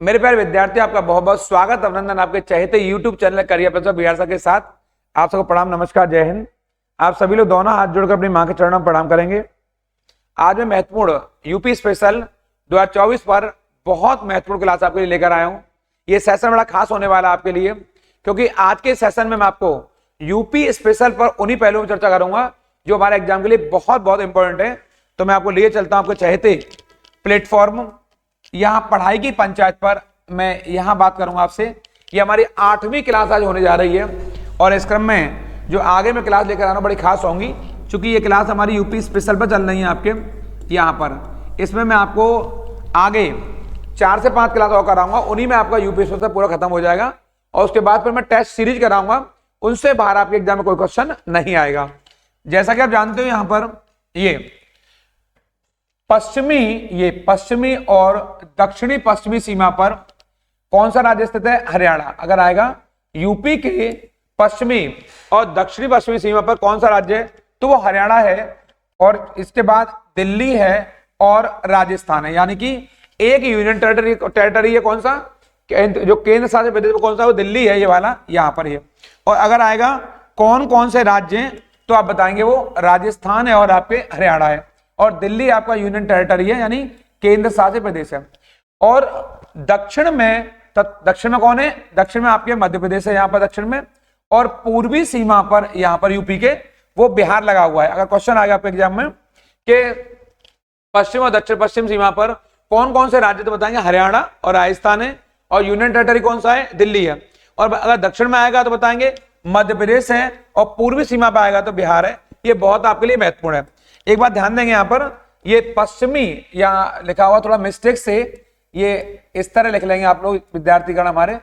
मेरे प्यारे विद्यार्थी, आपका बहुत बहुत स्वागत अभिनंदन आपके चहेते YouTube channel career professor Bihar sir के साथ। आप सबको प्रणाम, नमस्कार, जय हिंद। आप सभी लोग दोनों हाथ जोड़कर अपनी मां के चरणों में प्रणाम करेंगे। आज मैं महत्वपूर्ण यूपी स्पेशल 2024 पर बहुत महत्वपूर्ण क्लास आपके लिए लेकर आया हूं। ये सेशन बड़ा खास होने वाला है आपके लिए, क्योंकि आज के सेशन में मैं आपको यूपी स्पेशल पर उन्हीं पहलुओं में चर्चा करूंगा जो हमारे एग्जाम के लिए बहुत बहुत इंपॉर्टेंट है। तो मैं आपको लिए चलता हूं आपके चहेते प्लेटफॉर्म, यहाँ पढ़ाई की पंचायत पर। मैं यहाँ बात करूंगा आपसे। ये हमारी 8वीं क्लास आज होने जा रही है और इस क्रम में जो आगे मैं क्लास लेकर आ रहा हूँ बड़ी खास होंगी, क्योंकि ये क्लास हमारी यूपी स्पेशल पर चल रही है आपके यहाँ पर। इसमें मैं आपको आगे 4 से 5 क्लास और कराऊंगा, उन्हीं में आपका यूपी स्पेशल पूरा खत्म हो जाएगा और उसके बाद फिर मैं टेस्ट सीरीज कराऊंगा, उनसे बाहर आपके एग्जाम में कोई क्वेश्चन नहीं आएगा। जैसा कि आप जानते हो यहाँ पर ये पश्चिमी और दक्षिणी पश्चिमी सीमा पर कौन सा राज्य स्थित है? हरियाणा। अगर आएगा यूपी के पश्चिमी और दक्षिणी पश्चिमी सीमा पर कौन सा राज्य है, तो वो हरियाणा है। और इसके बाद दिल्ली है और राजस्थान है, यानी कि एक यूनियन टेरिटरी है। कौन सा? जो केंद्र शासित प्रदेश कौन सा? वो दिल्ली है, ये वाला यहाँ पर है। और अगर आएगा कौन कौन से राज्य हैं, तो आप बताएंगे वो राजस्थान है और आपके हरियाणा है, और दिल्ली आपका यूनियन टेरिटरी है, यानी केंद्र शासित प्रदेश है। और दक्षिण में कौन है? दक्षिण में आपके मध्य प्रदेश है यहाँ पर दक्षिण में, और पूर्वी सीमा पर यहाँ पर यूपी के वो बिहार लगा हुआ है। अगर क्वेश्चन आएगा आपके एग्जाम में कि पश्चिम और दक्षिण पश्चिम सीमा पर कौन कौन से राज्य, तो बताएंगे हरियाणा और राजस्थान है, और यूनियन टेरिटरी कौन सा है? दिल्ली है। और अगर दक्षिण में आएगा तो बताएंगे मध्य प्रदेश है, और पूर्वी सीमा पर आएगा तो बिहार है। ये बहुत आपके लिए महत्वपूर्ण है। एक बात ध्यान देंगे, यहाँ पर ये पश्चिमी यहाँ लिखा हुआ थोड़ा मिस्टेक से, ये इस तरह लिख लेंगे आप लोग विद्यार्थीगण हमारे,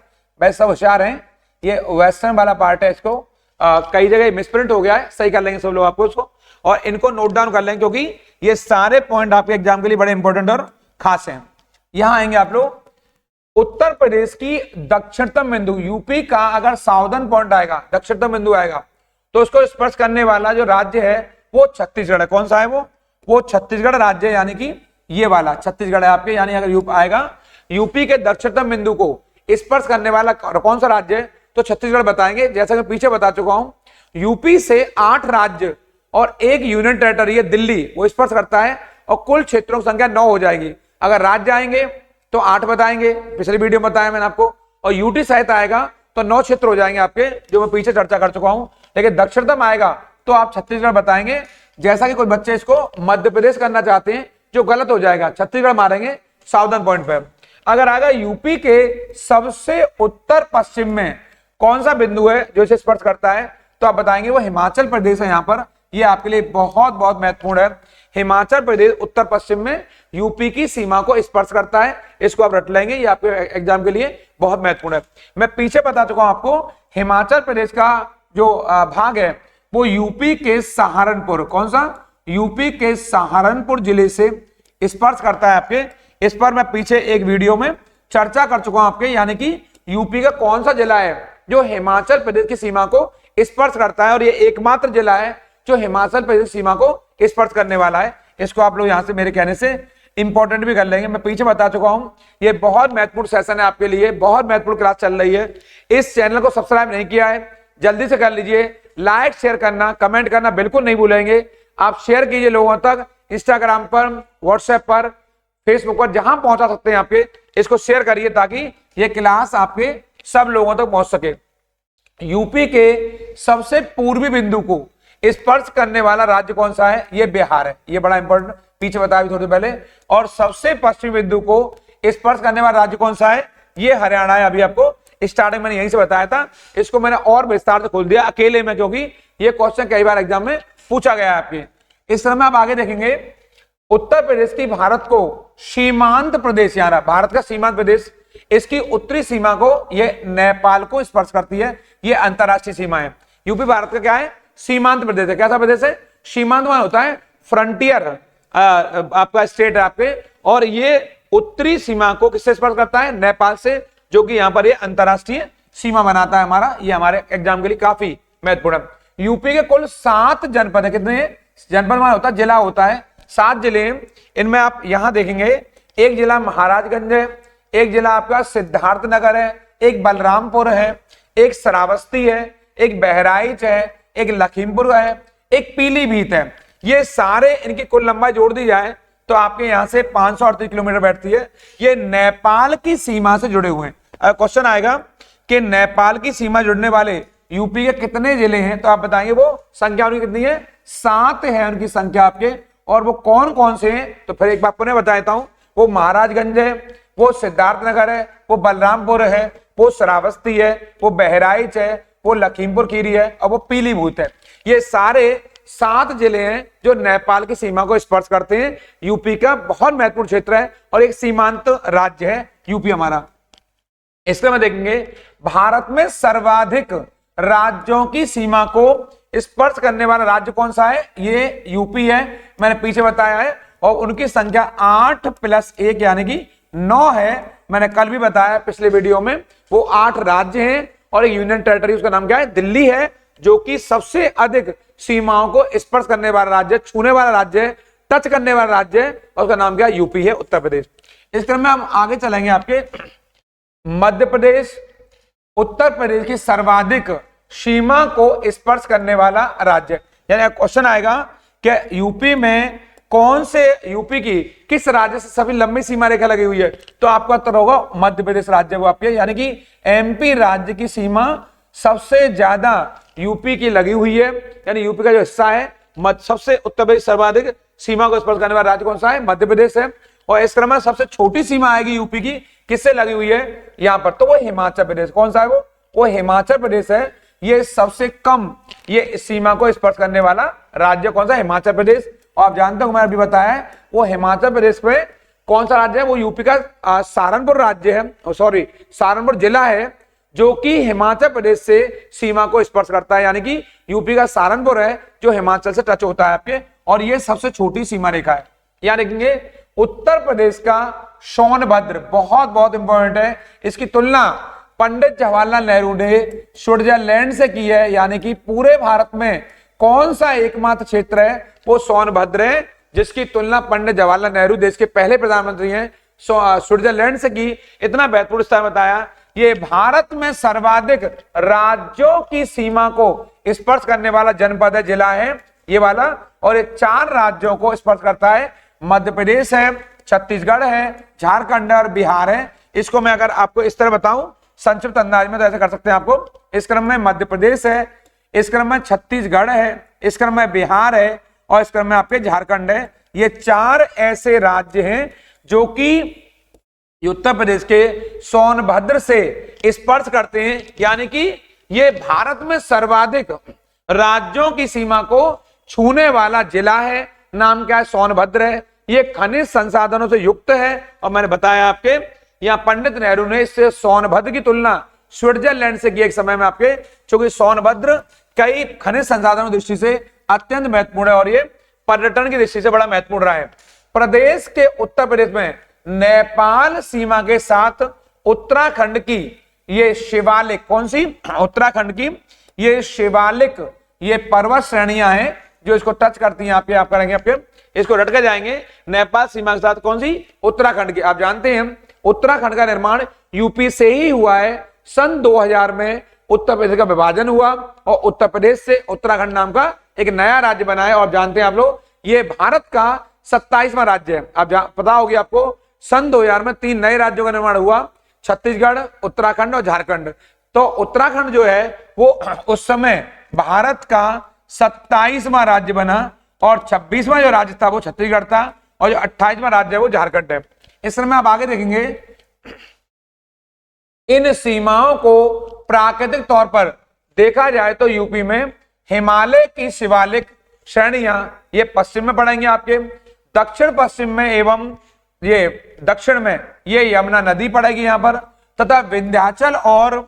वैसे सब होशियार हैं। ये वेस्टर्न वाला पार्ट है, इसको कई जगह मिसप्रिंट हो गया है, सही कर लेंगे सब लोग आपको इसको, और इनको नोट डाउन कर लेंगे, क्योंकि ये सारे पॉइंट आपके एग्जाम के लिए बड़े इंपॉर्टेंट और खास हैं। यहां आएंगे आप लोग, उत्तर प्रदेश की दक्षिणतम बिंदु, यूपी का अगर साउदर्न पॉइंट आएगा, दक्षिणतम बिंदु आएगा, तो उसको स्पर्श करने वाला जो राज्य है वो छत्तीसगढ़ है। कौन सा है वो छत्तीसगढ़ राज्य है, यानी कि ये वाला छत्तीसगढ़ है आपके। यानी अगर यूपी आएगा, यूपी के दक्षिणतम बिंदु को स्पर्श करने वाला कौन सा राज्य है, तो छत्तीसगढ़ बताएंगे। जैसा कि पीछे बता चुका हूं, यूपी से 8 राज्य और एक यूनियन टेरिटरी है दिल्ली, वो स्पर्श करता है, और कुल क्षेत्रों की संख्या 9 हो जाएगी। अगर राज्य आएंगे तो 8 बताएंगे, पिछली वीडियो में बताया मैंने आपको, और यूटी सहित आएगा तो 9 क्षेत्र हो जाएंगे आपके, जो मैं पीछे चर्चा कर चुका हूं। लेकिन दक्षिणतम आएगा तो आप छत्तीसगढ़ बताएंगे। जैसा कि कोई बच्चे इसको मध्य प्रदेश करना चाहते हैं, जो गलत हो जाएगा, छत्तीसगढ़ मारेंगे साउदर्न पॉइंट पर। अगर आएगा यूपी के सबसे उत्तर पश्चिम में कौन सा बिंदु है जो इसे स्पर्श करता है, तो आप बताएंगे वो हिमाचल प्रदेश है। यहाँ पर ये आपके लिए बहुत बहुत महत्वपूर्ण है। हिमाचल प्रदेश उत्तर पश्चिम में यूपी की सीमा को स्पर्श करता है, इसको आप रट लेंगे, ये आपके एग्जाम के लिए बहुत महत्वपूर्ण है। मैं पीछे बता चुका हूं आपको, हिमाचल प्रदेश का जो भाग है वो यूपी के सहारनपुर, कौन सा? यूपी के सहारनपुर जिले से स्पर्श करता है आपके। इस पर मैं पीछे एक वीडियो में चर्चा कर चुका हूं आपके, यानी कि यूपी का कौन सा जिला है जो हिमाचल प्रदेश की सीमा को स्पर्श करता है, और ये एकमात्र जिला है जो हिमाचल प्रदेश सीमा को स्पर्श करने वाला है। इसको आप लोग यहां से मेरे कहने से इंपॉर्टेंट भी कर लेंगे। मैं पीछे बता चुका हूं, ये बहुत महत्वपूर्ण सेशन है आपके लिए, बहुत महत्वपूर्ण क्लास चल रही है। इस चैनल को सब्सक्राइब नहीं किया है, जल्दी से कर लीजिए। लाइक शेयर करना, कमेंट करना बिल्कुल नहीं भूलेंगे। आप शेयर कीजिए लोगों तक, इंस्टाग्राम पर, व्हाट्सएप पर, फेसबुक पर, जहां पहुंचा सकते हैं आपके, इसको शेयर करिए ताकि ये क्लास आपके सब लोगों तक पहुंच सके। यूपी के सबसे पूर्वी बिंदु को स्पर्श करने वाला राज्य कौन सा है? ये बिहार है, ये बड़ा इंपॉर्टेंट, पीछे बताया थोड़ी पहले। और सबसे पश्चिमी बिंदु को स्पर्श करने वाला राज्य कौन सा है? ये हरियाणा है। अभी आपको स्टार्टिंग मैंने यहीं से बताया था, इसको मैंने और विस्तार से खोल दिया अकेले में, क्योंकि ये क्वेश्चन कई बार एग्जाम में पूछा गया है आपके। इस तरह में आप आगे देखेंगे, उत्तर प्रदेश की भारत को सीमांत प्रदेश, यार भारत का सीमांत प्रदेश, इसकी उत्तरी सीमा को ये नेपाल को स्पर्श करती है, ये अंतरराष्ट्रीय सीमा है। यूपी भारत का क्या है? सीमांत प्रदेश है। कैसा प्रदेश है? सीमांत मान होता है फ्रंटियर, आपका स्टेट है आपके, और ये उत्तरी सीमा को किससे स्पर्श करता है? नेपाल से, जो कि यहाँ पर ये अंतरराष्ट्रीय सीमा बनाता है हमारा। ये हमारे एग्जाम के लिए काफी महत्वपूर्ण है। यूपी के कुल 7 जनपद है। कितने जनपद मान होता है? जिला होता है, 7 जिले। इनमें आप यहां देखेंगे, एक जिला महाराजगंज है, एक जिला आपका सिद्धार्थनगर है, एक बलरामपुर है, एक श्रावस्ती है, एक बहराइच है, एक लखीमपुर है, एक पीलीभीत है। ये सारे इनकी कुल लंबाई जोड़ दी जाए तो आपके यहां से 538 किलोमीटर बैठती है। ये नेपाल की सीमा से जुड़े हुए हैं। क्वेश्चन आएगा कि नेपाल की सीमा जुड़ने वाले यूपी के कितने जिले हैं, तो आप बताएंगे वो संख्या उनकी कितनी है, 7 है उनकी संख्या आपके। और वो कौन कौन से हैं, तो फिर एक बार पुनः बता देता हूं। वो महाराजगंज है, वो सिद्धार्थनगर है, वो बलरामपुर है, वो श्रावस्ती है, वो बहराइच है, वो लखीमपुर खीरी है और वो पीलीभीत है। ये सारे 7 जिले हैं जो नेपाल की सीमा को स्पर्श करते हैं। यूपी का बहुत महत्वपूर्ण क्षेत्र है और एक सीमांत राज्य है यूपी हमारा। इसमें हम देखेंगे भारत में सर्वाधिक राज्यों की सीमा को स्पर्श करने वाला राज्य कौन सा है, ये यूपी है, मैंने पीछे बताया है। और उनकी संख्या 8 + 1 यानी कि 9 है। मैंने कल भी बताया पिछले वीडियो में, वो 8 राज्य हैं और एक यूनियन टेरिटरी, उसका नाम क्या है, दिल्ली है, जो कि सबसे अधिक सीमाओं को स्पर्श करने वाला राज्य, छूने वाला राज्य, टच करने वाला राज्य है, और उसका नाम क्या है, यूपी है, उत्तर प्रदेश। इस क्रम में हम आगे चलेंगे। आपके मध्य प्रदेश, उत्तर प्रदेश की सर्वाधिक सीमा को स्पर्श करने वाला राज्य, यानी क्वेश्चन आएगा कि यूपी में कौन से, यूपी की किस राज्य से सबसे लंबी सीमा रेखा लगी हुई है, तो आपका उत्तर होगा मध्य प्रदेश राज्य वो आपके, यानी कि एमपी राज्य की सीमा सबसे ज्यादा यूपी की लगी हुई है। यानी यूपी का जो हिस्सा है, सबसे उत्तर प्रदेश सर्वाधिक सीमा को स्पर्श करने वाला राज्य कौन सा है, मध्य प्रदेश है। और इस क्रम में सबसे छोटी सीमा आएगी यूपी की, किससे लगी हुई है यहां पर, तो वो हिमाचल प्रदेश। कौन सा है वो हिमाचल प्रदेश है। ये सबसे कम ये सीमा को स्पर्श करने वाला राज्य कौन सा, हिमाचल प्रदेश। और आप जानते हो, मैंने अभी बताया है, वो हिमाचल प्रदेश पे कौन सा राज्य है, वो यूपी का सहारनपुर राज्य है, सॉरी सहारनपुर जिला है, जो कि हिमाचल प्रदेश से सीमा को स्पर्श करता है। यानी कि यूपी का सहारनपुर है जो हिमाचल से टच होता है आपके, और ये सबसे छोटी सीमा रेखा है। यहां देखेंगे उत्तर प्रदेश का सोनभद्र बहुत बहुत इंपॉर्टेंट है। इसकी तुलना पंडित जवाहरलाल नेहरू ने स्विट्जरलैंड से की है। यानी कि पूरे भारत में कौन सा एकमात्र क्षेत्र है, वो सोनभद्र है, जिसकी तुलना पंडित जवाहरलाल नेहरू, देश के पहले प्रधानमंत्री हैं, स्विट्जरलैंड से की। इतना महत्वपूर्ण स्थान बताया। ये भारत में सर्वाधिक राज्यों की सीमा को स्पर्श करने वाला जनपद है, जिला है ये वाला। और ये 4 राज्यों को स्पर्श करता है, मध्य प्रदेश है, छत्तीसगढ़ है, झारखंड और बिहार है। इसको मैं अगर आपको इस तरह बताऊं संक्षिप्त अंदाज में, तो ऐसे कर सकते हैं आपको। इस क्रम में मध्य प्रदेश है, इस क्रम में छत्तीसगढ़ है, इस क्रम में बिहार है, और इस क्रम में आपके झारखंड है। ये 4 ऐसे राज्य हैं जो कि उत्तर प्रदेश के सोनभद्र से स्पर्श करते हैं। यानी कि ये भारत में सर्वाधिक राज्यों की सीमा को छूने वाला जिला है। नाम क्या है, सोनभद्र है। ये खनिज संसाधनों से युक्त है। और मैंने बताया आपके, यहाँ पंडित नेहरू ने इससे सोनभद्र की तुलना स्विट्जरलैंड से की एक समय में आपके, क्योंकि सोनभद्र कई खनिज संसाधनों की दृष्टि से अत्यंत महत्वपूर्ण है और ये पर्यटन की दृष्टि से बड़ा महत्वपूर्ण रहा है। प्रदेश के उत्तर प्रदेश में नेपाल सीमा के साथ उत्तराखंड की ये शिवालिक, कौन सी, उत्तराखंड की ये शिवालिक, ये पर्वत श्रेणियां हैं जो इसको टच करती हैं। आप करेंगे, आप इसको रट के जाएंगे। नेपाल सीमा के साथ कौन सी, उत्तराखंड की। आप जानते हैं उत्तराखंड का निर्माण यूपी से ही हुआ है। सन 2000 में उत्तर प्रदेश का विभाजन हुआ और उत्तर प्रदेश से उत्तराखंड नाम का एक नया राज्य बना है। और जानते हैं आप लोग, ये भारत का 27वां राज्य है। आप पता होगी आपको, सन 2000 में 3 नए राज्यों का निर्माण हुआ, छत्तीसगढ़, उत्तराखंड और झारखंड। तो उत्तराखंड जो है वो उस समय भारत का 27वां राज्य बना, और 26वां जो राज्य था वो छत्तीसगढ़ था, और जो 28वां राज्य है वो झारखंड है। इस समय आप आगे देखेंगे, इन सीमाओं को प्राकृतिक तौर पर देखा जाए तो यूपी में हिमालय की शिवालिक श्रेणियां ये पश्चिम में पड़ेंगे आपके, दक्षिण पश्चिम में एवं ये दक्षिण में ये यमुना नदी पड़ेगी यहां पर, तथा विंध्याचल और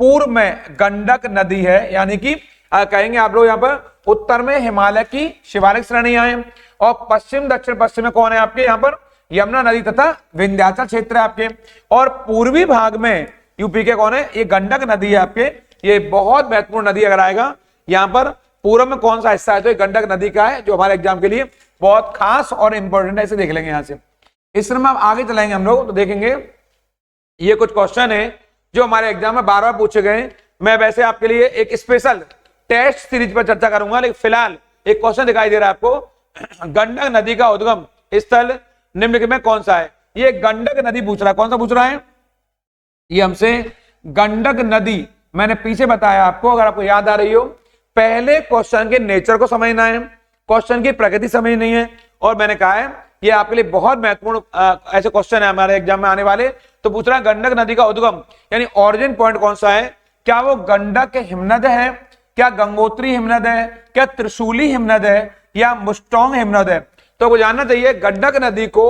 पूर्व में गंडक नदी है। यानी कि कहेंगे आप लोग यहाँ पर उत्तर में हिमालय की शिवालिक श्रेणियां हैं, और पश्चिम दक्षिण पश्चिम में कौन है आपके, यहाँ पर यमुना नदी तथा विंध्याचल क्षेत्र है आपके। और पूर्वी भाग में यूपी के कौन है, ये गंडक नदी है आपके। ये बहुत महत्वपूर्ण नदी अगर आएगा यहाँ पर, पूर्व में कौन सा हिस्सा है, तो ये गंडक नदी का है, जो हमारे एग्जाम के लिए बहुत खास और इंपॉर्टेंट है। इसे देख लेंगे यहाँ से। इस तरह में आगे चलाएंगे हम लोग, तो देखेंगे ये कुछ क्वेश्चन है जो हमारे एग्जाम में बार बार पूछे गए। मैं वैसे आपके लिए एक स्पेशल टेस्ट सीरीज पर चर्चा करूंगा, लेकिन फिलहाल एक क्वेश्चन दिखाई दे रहा है आपको, गंडक नदी का उद्गम स्थल निम्नलिखित में कौन सा है। ये गंडक नदी पूछ रहा है, कौन सा पूछ रहा है, ये हमसे गंडक नदी। मैंने पीछे बताया आपको, अगर आपको याद आ रही हो, पहले क्वेश्चन के नेचर को समझना है, क्वेश्चन की प्रकृति समझनी है, और मैंने कहा है ये आपके लिए बहुत महत्वपूर्ण ऐसे क्वेश्चन है हमारे एग्जाम में आने वाले। तो पूछ रहा है गंडक नदी का उद्गम यानी ओरिजिन पॉइंट कौन सा है, क्या वो गंडक हिमनद है, क्या गंगोत्री हिमनद है, क्या त्रिशूली हिमनद है, या मुस्टोंग हिमनद है। तो आपको जानना चाहिए गंडक नदी को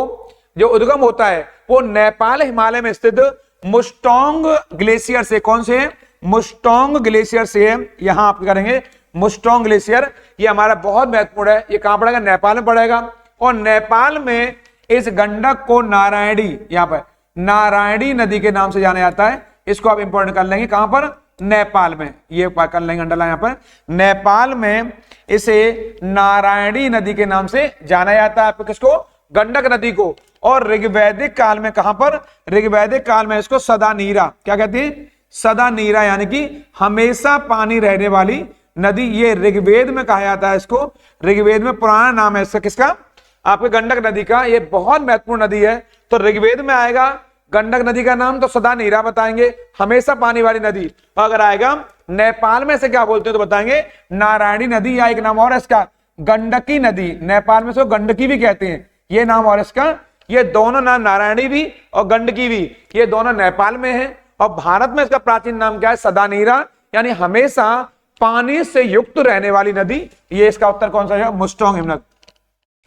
जो उद्गम होता है वो नेपाल हिमालय में स्थित मुस्टोंग ग्लेशियर से, कौन से है, मुस्टोंग ग्लेशियर से है। यहां आप करेंगे मुस्टोंग ग्लेशियर, ये हमारा बहुत महत्वपूर्ण है। ये कहां पड़ेगा, नेपाल में पड़ेगा, और नेपाल में इस गंडक को नारायणी, यहां पर नारायणी नदी के नाम से जाना जाता है। इसको आप इंपॉर्टेंट कर लेंगे, कहां पर, नेपाल में, ये कर लेंगे अंडरलाइन यहां पर, नेपाल में इसे नारायणी नदी के नाम से जाना जाता है। आपको किसको, गंडक नदी को। और ऋग्वैदिक काल में कहां पर, ऋग्वैदिक काल में इसको सदा नीरा, क्या कहते हैं, सदा नीरा, यानी कि हमेशा पानी रहने वाली नदी। ये ऋग्वेद में कहा जाता है इसको, ऋग्वेद में पुराना नाम है इसका, किसका, आपके गंडक नदी का। ये बहुत महत्वपूर्ण नदी है। तो ऋग्वेद में आएगा गंडक नदी का नाम तो सदा नीरा बताएंगे, हमेशा पानी वाली नदी। और अगर आएगा नेपाल में से क्या बोलते हैं तो बताएंगे नारायणी नदी, या एक नाम और है इसका गंडकी नदी। नेपाल में से गंडकी भी कहते हैं, ये नाम और इसका। ये दोनों नाम, नारायणी भी और गंडकी भी, ये दोनों नेपाल में है। और भारत में इसका प्राचीन नाम क्या है, सदा नीरा, यानी हमेशा पानी से युक्त रहने वाली नदी। ये इसका उत्तर कौन सा है, मुस्टोंग हिमनद।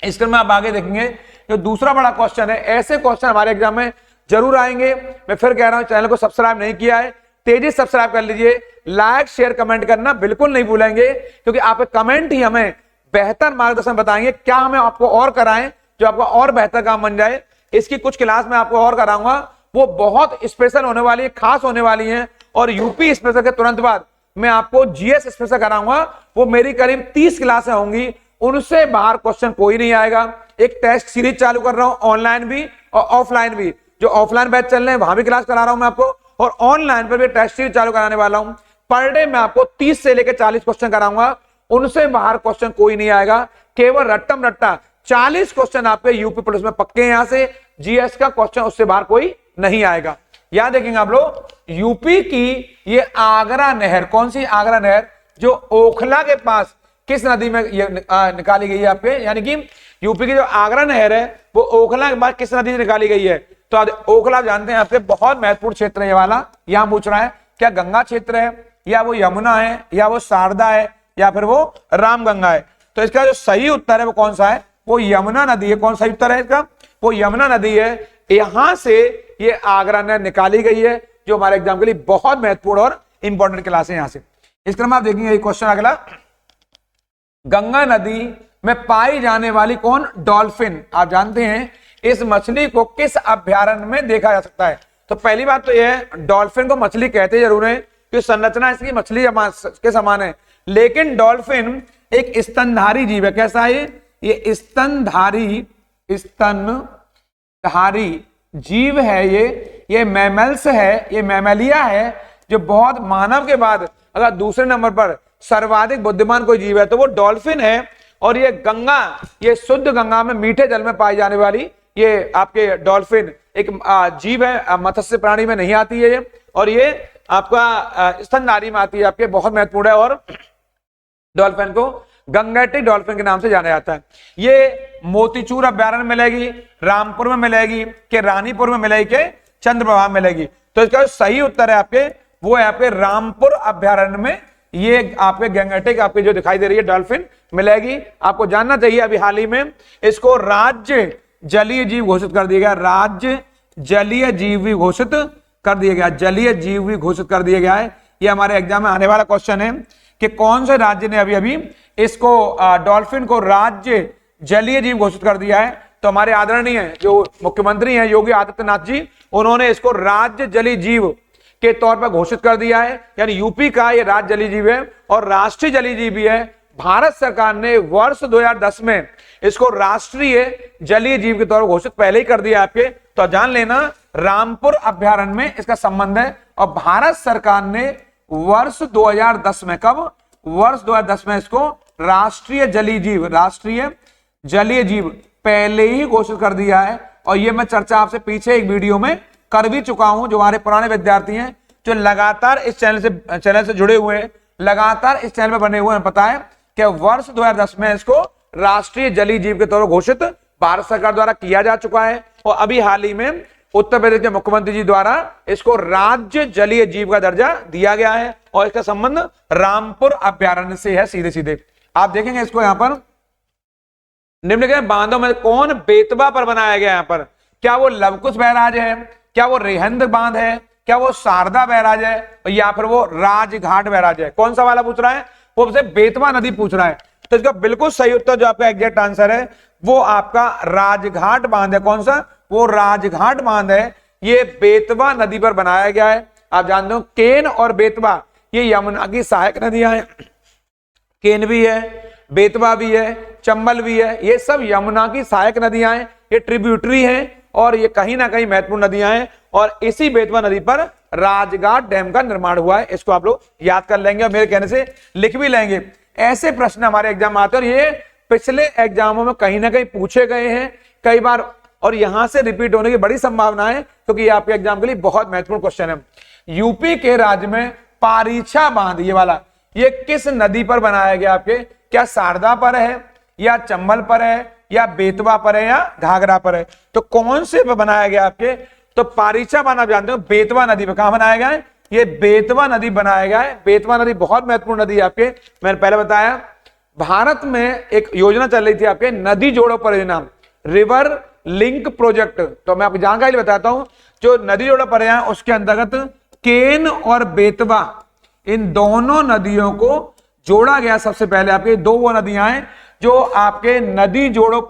इसके में आप आगे देखेंगे जो दूसरा बड़ा क्वेश्चन है, ऐसे क्वेश्चन हमारे एग्जाम में जरूर आएंगे। मैं फिर कह रहा हूं, चैनल को सब्सक्राइब नहीं किया है, तेजी से सब्सक्राइब कर लीजिए, लाइक शेयर कमेंट करना बिल्कुल नहीं भूलेंगे, क्योंकि आपके कमेंट ही हमें बेहतर मार्गदर्शन बताएंगे, क्या हमें आपको और कराएं जो आपका और बेहतर काम बन जाए। इसकी कुछ क्लास में आपको और कराऊंगा, वो बहुत स्पेशल होने वाली है, खास होने वाली है। और यूपी स्पेशल के तुरंत बाद मैं आपको जीएस स्पेशल कराऊंगा, वो मेरी करीब 30 क्लासें होंगी, उनसे बाहर क्वेश्चन कोई नहीं आएगा। एक टेस्ट सीरीज चालू कर रहा हूं, ऑनलाइन भी और ऑफलाइन भी। जो ऑफलाइन बैच चल रहे हैं वहां भी क्लास करा रहा हूं मैं आपको, और ऑनलाइन पर भी टेस्ट सीरीज चालू कराने वाला हूं। पर डे मैं आपको 30 से लेकर 40 क्वेश्चन कराऊंगा, उनसे बाहर क्वेश्चन कोई नहीं आएगा। केवल रट्टम रट्टा 40 क्वेश्चन आपके यूपी पुलिस में पक्के हैं, यहां से जीएस का क्वेश्चन उससे बाहर कोई नहीं आएगा। याद देखेंगे आप लोग, यूपी की ये आगरा नहर, कौन सी आगरा नहर, जो ओखला के पास किस नदी में ये निकाली गई है आपके, यानी कि यूपी की जो आगरा नहर है वो ओखला के पास किस नदी से निकाली गई है। तो ओखला जानते हैं आपके बहुत महत्वपूर्ण क्षेत्र है ये वाला। यहां पूछ रहा है क्या गंगा क्षेत्र है, या वो यमुना है, या वो शारदा है, या फिर वो रामगंगा है। तो इसका जो सही उत्तर है वो कौन सा है, वो यमुना नदी है। कौन सा उत्तर है इसका, वो यमुना नदी है। यहां से ये आगरा नहर निकाली गई है, जो हमारे एग्जाम के लिए बहुत महत्वपूर्ण और इंपॉर्टेंट क्लास है। यहां से इस क्रम में आप देखेंगे क्वेश्चन अगला, गंगा नदी में पाई जाने वाली कौन, डॉल्फिन। आप जानते हैं इस मछली को किस अभ्यारण्य में देखा जा सकता है। तो पहली बात तो यह है, डॉल्फिन को मछली कहते जरूर है कि संरचना इसकी मछली के समान है, लेकिन डॉल्फिन एक स्तनधारी जीव है। कैसा है ये स्तनधारी जीव है। ये मैमल्स है, ये मैमलिया है, जो बहुत मानव के बाद अगर दूसरे नंबर पर सर्वाधिक बुद्धिमान कोई जीव है तो वो डॉल्फिन है। और ये गंगा, ये शुद्ध गंगा में मीठे जल में पाई जाने वाली ये आपके डॉल्फिन एक जीव है, मत्स्य प्राणी में नहीं आती है ये, और ये आपका स्तनधारी में आती है आपके, बहुत महत्वपूर्ण है। और डॉल्फिन को गंगेटिक डॉल्फिन के नाम से जाना जाता है। ये मोतीचूर अभ्यारण्य मिलेगी, रामपुर में मिलेगी, के रानीपुर में मिलेगी, के चंद्रप्रभा में मिलेगी। तो इसका सही उत्तर है आपके, वो है आपके रामपुर अभ्यारण्य में ये आपके गंगेटिक आपके जो दिखाई दे रही है डॉल्फिन मिलेगी। आपको जानना चाहिए अभी हाल ही में इसको राज्य जलीय जीव घोषित कर दिया गया, राज्य जलीय जीव भी घोषित कर दिया गया, जलीय जीव भी घोषित कर दिया गया है। ये हमारे एग्जाम में आने वाला क्वेश्चन है कि कौन से राज्य ने अभी अभी इसको डॉल्फिन को राज्य जलीय जीव घोषित कर दिया है। तो हमारे आदरणीय जो मुख्यमंत्री हैं योगी आदित्यनाथ जी, उन्होंने इसको राज्य जलीय जीव के तौर पर घोषित कर दिया है। यानी यूपी का ये राज्य जलीय जीव है और राष्ट्रीय जलीय जीव भी है। भारत सरकार ने वर्ष 2010 में इसको राष्ट्रीय जलीय जीव के तौर पर घोषित पहले ही कर दिया आपके। तो जान लेना रामपुर अभ्यारण्य में इसका संबंध है। और भारत सरकार ने वर्ष 2010 में, कब, वर्ष 2010 में इसको राष्ट्रीय जलीय जीव पहले ही घोषित कर दिया है। और ये मैं चर्चा आपसे पीछे एक वीडियो में कर भी चुका हूं। जो हमारे पुराने विद्यार्थी हैं जो लगातार इस चैनल से जुड़े हुए हैं, लगातार इस चैनल में बने हुए हैं, पता है कि वर्ष 2010 में इसको राष्ट्रीय जलीय जीव के तौर पर घोषित भारत सरकार द्वारा किया जा चुका है। और अभी हाल ही में उत्तर प्रदेश के मुख्यमंत्री जी द्वारा इसको राज्य जलीय जीव का दर्जा दिया गया है। और इसका संबंध रामपुर अभ्यारण्य से है सीधे सीधे। आप देखेंगे इसको यहां पर निम्नलिखित बांधों में कौन बेतवा पर बनाया गया, यहां पर क्या वो लवकुश बैराज है, क्या वो रेहंद बांध है, क्या वो शारदा बैराज है, या फिर वो राजघाट बैराज है। कौन सा वाला पूछ रहा है, वो हमसे बेतवा नदी पूछ रहा है। तो इसका बिल्कुल सही उत्तर जो आपका एग्जैक्ट आंसर है वो आपका राजघाट बांध है। कौन सा, वो राजघाट बांध है। ये बेतवा नदी पर बनाया गया है। आप जानते हो केन और बेतवा ये यमुना की सहायक नदियां हैं। केन भी है, बेतवा भी है, चंबल भी है, ये सब यमुना की सहायक नदियां हैं। ये ट्रिब्यूटरी हैं और ये कहीं ना कहीं महत्वपूर्ण नदियां हैं। और इसी बेतवा नदी पर राजघाट डैम का निर्माण हुआ है। इसको आप लोग याद कर लेंगे और मेरे कहने से लिख भी लेंगे। ऐसे प्रश्न हमारे एग्जाम में आते हैं और ये पिछले एग्जामों में कहीं ना कहीं पूछे गए हैं कई बार, और यहां से रिपीट होने की बड़ी संभावना है क्योंकि ये आपके एग्जाम के लिए बहुत महत्वपूर्ण क्वेश्चन है। यूपी के राज्य में पारीछा बांध, ये वाला, ये किस नदी पर बनाया गया आपके, क्या शारदा पर है, या चंबल पर है, या बेतवा पर है, या घाघरा पर है। तो कौन से पर बनाया गया आपके, तो पारीछा बांध आप जानते हो बेतवा नदी पर। कहां बनाया गया है, ये बेतवा नदी बनाया गया है। बेतवा नदी बहुत महत्वपूर्ण नदी है आपके। मैंने पहले बताया भारत में एक योजना चल रही थी आपके नदी जोड़ो परियोजना, रिवर लिंक प्रोजेक्ट। तो मैं आपको जानकारी बताता हूं, जो नदी जोड़ो परियोजना उसके अंतर्गत केन और बेतवा इन दोनों नदियों को जोड़ा गया। सबसे पहले आपके दो वो नदियां हैं जो आपके नदी जोड़ो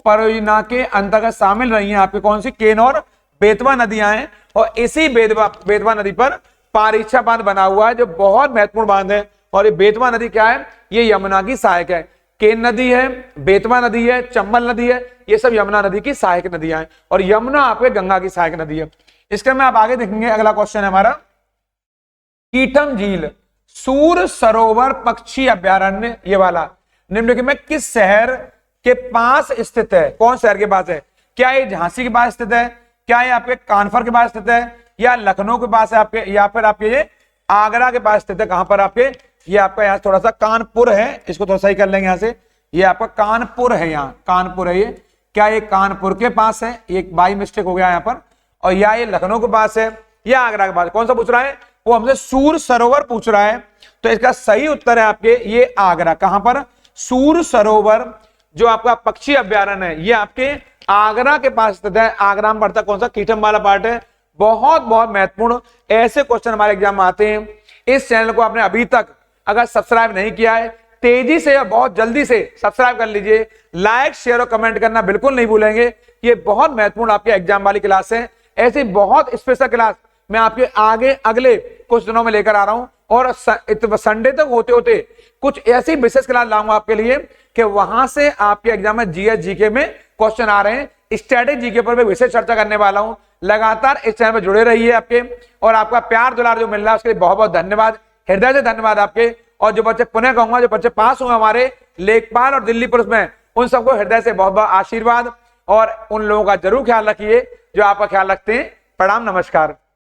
परियोजना के अंतर्गत शामिल रही हैं। आपके कौन सी, केन और बेतवा नदियां हैं। और इसी बेतवा नदी पर पारीछा बांध बना हुआ है जो बहुत महत्वपूर्ण बांध है। और ये बेतवा नदी क्या है, ये यमुना की सहायक है। केन नदी है, बेतवा नदी है, चंबल नदी है, ये सब यमुना नदी की सहायक नदियां हैं। और यमुना आपके गंगा की सहायक नदी है। इसके में आप आगे देखेंगे, अगला क्वेश्चन है हमारा, कीटम झील सूर सरोवर पक्षी अभ्यारण्य, ये वाला निम्नलिखित में किस शहर के पास स्थित है। कौन शहर के पास है, क्या ये झांसी के पास स्थित है, क्या ये आपके कानपुर के पास स्थित है, या लखनऊ के पास है आपके, या फिर आपके ये आगरा के पास स्थित है। कहां पर आपके, ये आपका यहाँ थोड़ा सा कानपुर है, इसको थोड़ा सही कर लेंगे यहाँ से, ये आपका कानपुर है, यहाँ कानपुर है। ये क्या ये कानपुर के पास है, एक बाई मिस्टेक हो गया यहाँ पर, और या ये लखनऊ के पास है या आगरा के पास। कौन सा पूछ रहा है, वो हमसे सूर सरोवर पूछ रहा है। तो इसका सही उत्तर है आपके ये आगरा। कहां पर, सूर सरोवर जो आपका पक्षी अभ्यारण्य है ये आपके आगरा के पास स्थित है। आगरा में पड़ता कौन सा, कीटम वाला पार्ट है। बहुत बहुत महत्वपूर्ण ऐसे क्वेश्चन हमारे एग्जाम में आते हैं। इस चैनल को आपने अभी तक अगर सब्सक्राइब नहीं किया है, तेजी से या बहुत जल्दी से सब्सक्राइब कर लीजिए। लाइक, शेयर और कमेंट करना बिल्कुल नहीं भूलेंगे। ये बहुत महत्वपूर्ण आपके एग्जाम वाली क्लास है। ऐसी बहुत स्पेशल क्लास मैं आपके आगे अगले कुछ दिनों में लेकर आ रहा हूं। और संडे तक होते होते कुछ ऐसी विशेष क्लास लाऊंगा आपके लिए कि वहां से आपके एग्जाम में जीएस जीके में क्वेश्चन आ रहे हैं। स्टैटिक जीके पर मैं विशेष चर्चा करने वाला हूं। लगातार इस चैनल पर जुड़े रहिए आपके, और आपका प्यार दुलार जो मिल रहा है उसके लिए बहुत बहुत धन्यवाद, हृदय से धन्यवाद आपके। और जो बच्चे, पुनः कहूंगा, जो बच्चे पास हुए हमारे लेखपाल और दिल्ली पुलिस में, उन सबको हृदय से बहुत बहुत आशीर्वाद। और उन लोगों का जरूर ख्याल रखिए जो आपका ख्याल रखते हैं। प्रणाम, नमस्कार।